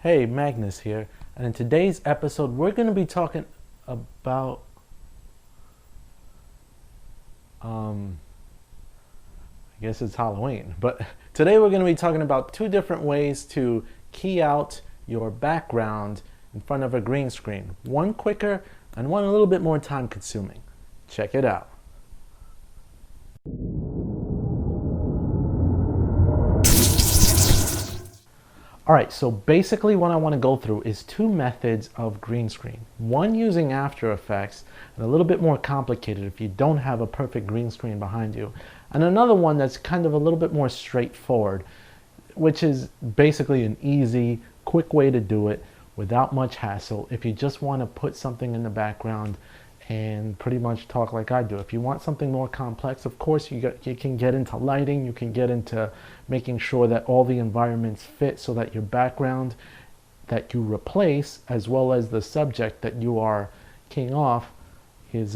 Hey, Magnus here, and in today's episode, we're going to be talking about I guess it's Halloween, but today we're going to be talking about two different ways to key out your background in front of a green screen. One quicker and one a little bit more time consuming. Check it out. Alright, so basically what I want to go through is two methods of green screen. One using After Effects, and a little bit more complicated if you don't have a perfect green screen behind you. And another one that's kind of a little bit more straightforward, which is basically an easy, quick way to do it without much hassle if you just want to put something in the background and pretty much talk like I do. If you want something more complex, of course, you can get into lighting, you can get into making sure that all the environments fit so that your background that you replace, as well as the subject that you are keying off, is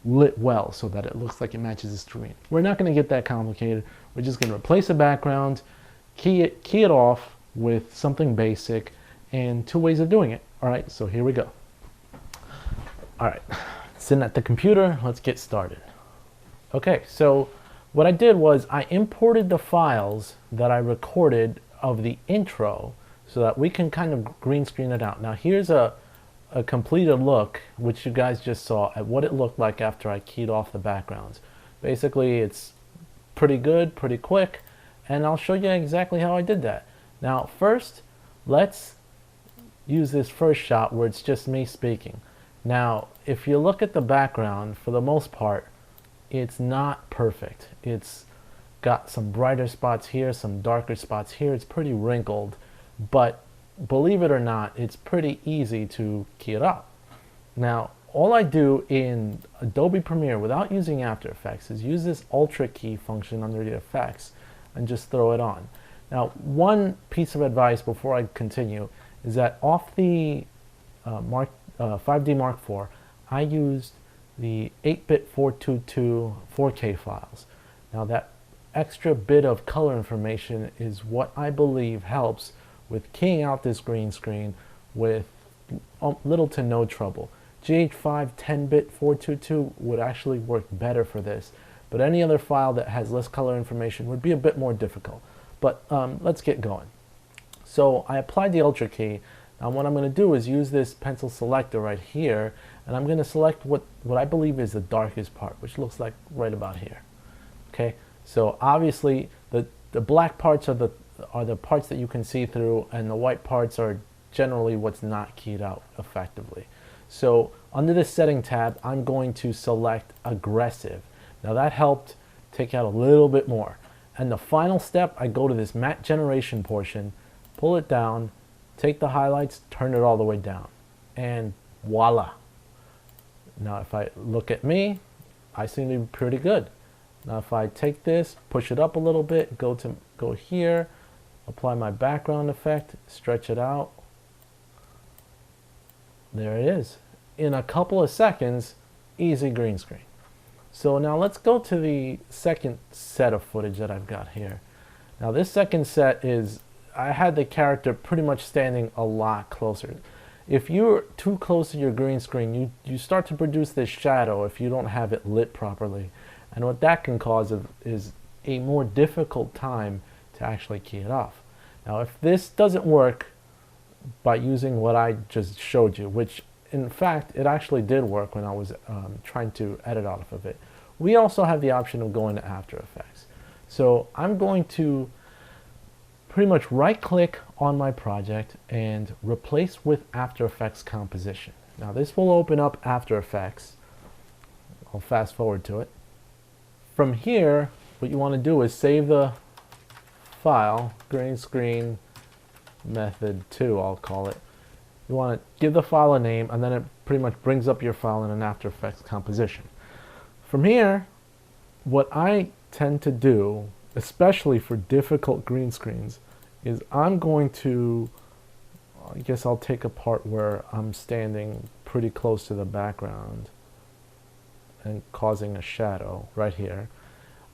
lit well so that it looks like it matches the screen. We're not going to get that complicated. We're just going to replace a background, key it off with something basic, and two ways of doing it. All right, so here we go. All right, sitting at the computer, let's get started. Okay, so what I did was I imported the files that I recorded of the intro so that we can kind of green screen it out. Now here's a completed look, which you guys just saw, at what it looked like after I keyed off the backgrounds. Basically, it's pretty good, pretty quick, and I'll show you exactly how I did that. Now first, let's use this first shot where it's just me speaking. Now, if you look at the background, for the most part, it's not perfect. It's got some brighter spots here, some darker spots here. It's pretty wrinkled, but believe it or not, it's pretty easy to key it up. Now, all I do in Adobe Premiere without using After Effects is use this Ultra key function under the effects and just throw it on. Now, one piece of advice before I continue is that off the 5D Mark IV, I used the 8-bit 422 4K files. Now that extra bit of color information is what I believe helps with keying out this green screen with little to no trouble. GH5 10-bit 422 would actually work better for this, but any other file that has less color information would be a bit more difficult. But let's get going. So I applied the Ultra key. Now what I'm going to do is use this pencil selector right here, and I'm going to select what I believe is the darkest part, which looks like right about here. Okay, so obviously the black parts are the parts that you can see through, and the white parts are generally what's not keyed out effectively. So under the setting tab, I'm going to select aggressive. Now that helped take out a little bit more. And the final step, I go to this matte generation portion, pull it down, take the highlights, turn it all the way down, and voila. Now if I look at me, I seem to be pretty good. Now if I take this, push it up a little bit, go here, apply my background effect, stretch it out. There it is. In a couple of seconds, easy green screen. So now let's go to the second set of footage that I've got here. Now this second set is, I had the character pretty much standing a lot closer. If you're too close to your green screen, you start to produce this shadow if you don't have it lit properly. And what that can cause is a more difficult time to actually key it off. Now if this doesn't work by using what I just showed you, which in fact it actually did work when I was trying to edit off of it, we also have the option of going to After Effects. So I'm going to pretty much right click on my project and replace with After Effects composition. Now this will open up After Effects. I'll fast forward to it. From here, what you want to do is save the file, green screen method 2, I'll call it. You want to give the file a name, and then it pretty much brings up your file in an After Effects composition. From here, what I tend to do, especially for difficult green screens, is I'm going to, I guess I'll take a part where I'm standing pretty close to the background and causing a shadow right here.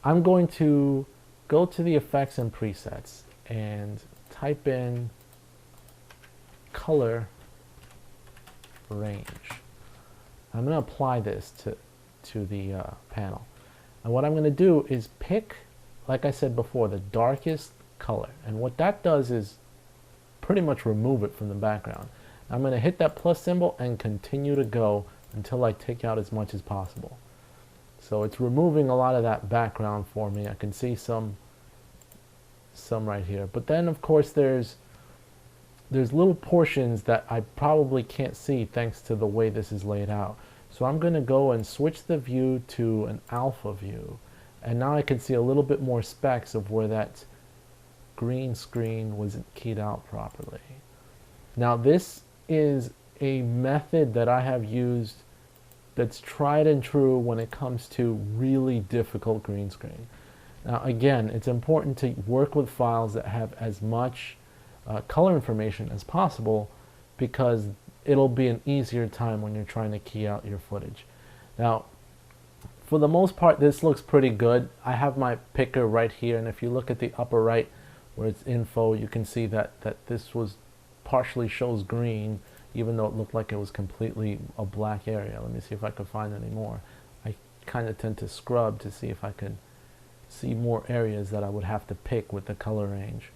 I'm going to go to the effects and presets and type in color range. I'm going to apply this to the panel. And what I'm going to do is pick, like I said before, the darkest color. And what that does is pretty much remove it from the background. I'm going to hit that plus symbol and continue to go until I take out as much as possible. So it's removing a lot of that background for me. I can see some right here. But then of course there's little portions that I probably can't see thanks to the way this is laid out. So I'm going to go and switch the view to an alpha view. And now I can see a little bit more specks of where that green screen wasn't keyed out properly. Now this is a method that I have used that's tried and true when it comes to really difficult green screen. Now again, it's important to work with files that have as much color information as possible, because it'll be an easier time when you're trying to key out your footage. Now for the most part this looks pretty good. I have my picker right here, and if you look at the upper right where it's info, you can see that this was partially shows green, even though it looked like it was completely a black area. Let me see if I can find any more. I kind of tend to scrub to see if I can see more areas that I would have to pick with the color range.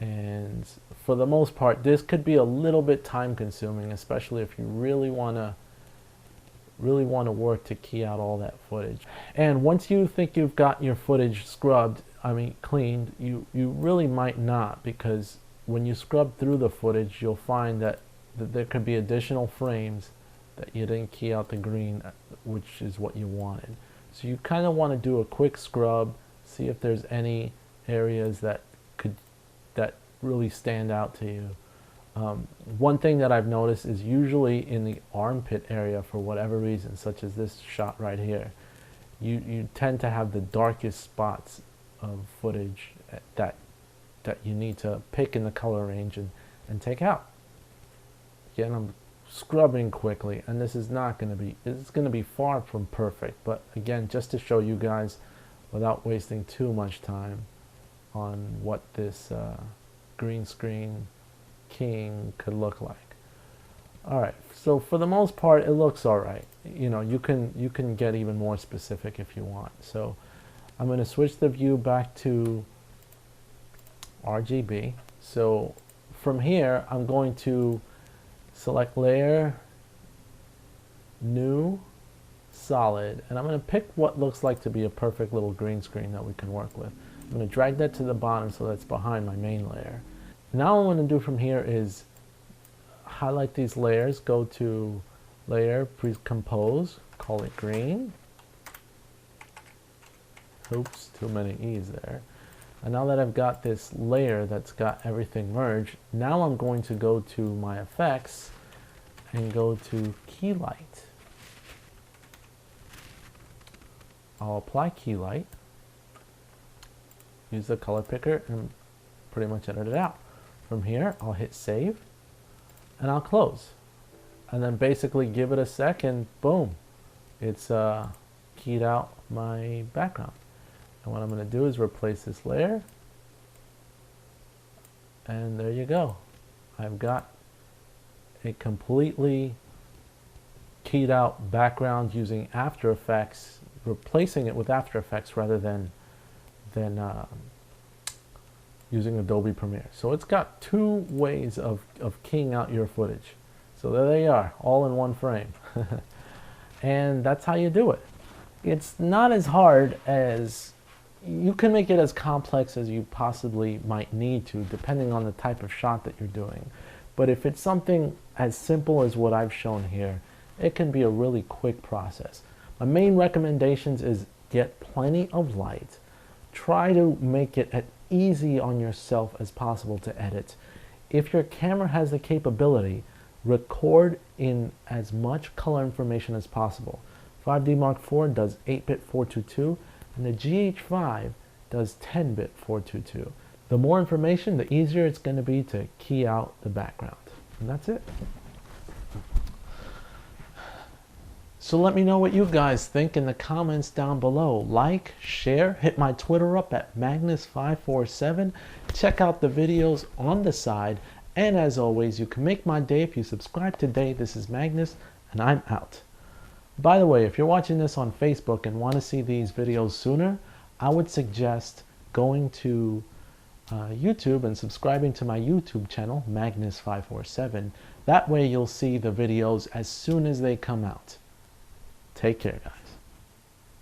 And for the most part this could be a little bit time consuming, especially if you really want to work to key out all that footage. And once you think you've got your footage scrubbed, I mean cleaned, you really might not, because when you scrub through the footage you'll find that there could be additional frames that you didn't key out the green, which is what you wanted. So you kind of want to do a quick scrub, see if there's any areas that really stand out to you. One thing that I've noticed is usually in the armpit area, for whatever reason, such as this shot right here, you tend to have the darkest spots of footage that you need to pick in the color range and take out. Again, I'm scrubbing quickly, and this is not going to be, it's going to be far from perfect, but again, just to show you guys without wasting too much time on what this green screen keying could look like. Alright, so for the most part it looks alright. You know, you can get even more specific if you want. So I'm going to switch the view back to RGB. So from here I'm going to select layer, new, solid, and I'm going to pick what looks like to be a perfect little green screen that we can work with. I'm going to drag that to the bottom so that's behind my main layer. Now what I'm going to do from here is highlight these layers, go to layer, compose, call it green. Oops, too many E's there. And now that I've got this layer that's got everything merged, now I'm going to go to my effects and go to key light. I'll apply key light, use the color picker, and pretty much edit it out. From here I'll hit save and I'll close, and then basically give it a second, boom, it's keyed out my background. And what I'm going to do is replace this layer, and there you go. I've got a completely keyed out background using After Effects, replacing it with After Effects rather than using Adobe Premiere. So it's got two ways of keying out your footage. So there they are, all in one frame. And that's how you do it. It's not as hard as, you can make it as complex as you possibly might need to, depending on the type of shot that you're doing. But if it's something as simple as what I've shown here, it can be a really quick process. My main recommendations is get plenty of light. Try to make it as easy on yourself as possible to edit. If your camera has the capability, record in as much color information as possible. 5D Mark IV does 8-bit 422, and the GH5 does 10-bit 422. The more information, the easier it's going to be to key out the background. And that's it. So let me know what you guys think in the comments down below. Like, share, hit my Twitter up at Magnus547. Check out the videos on the side, And as always, you can make my day if you subscribe today. This is Magnus, and I'm out. By the way, if you're watching this on Facebook and want to see these videos sooner, I would suggest going to YouTube and subscribing to my YouTube channel, Magnus547. That way you'll see the videos as soon as they come out. Take care, guys.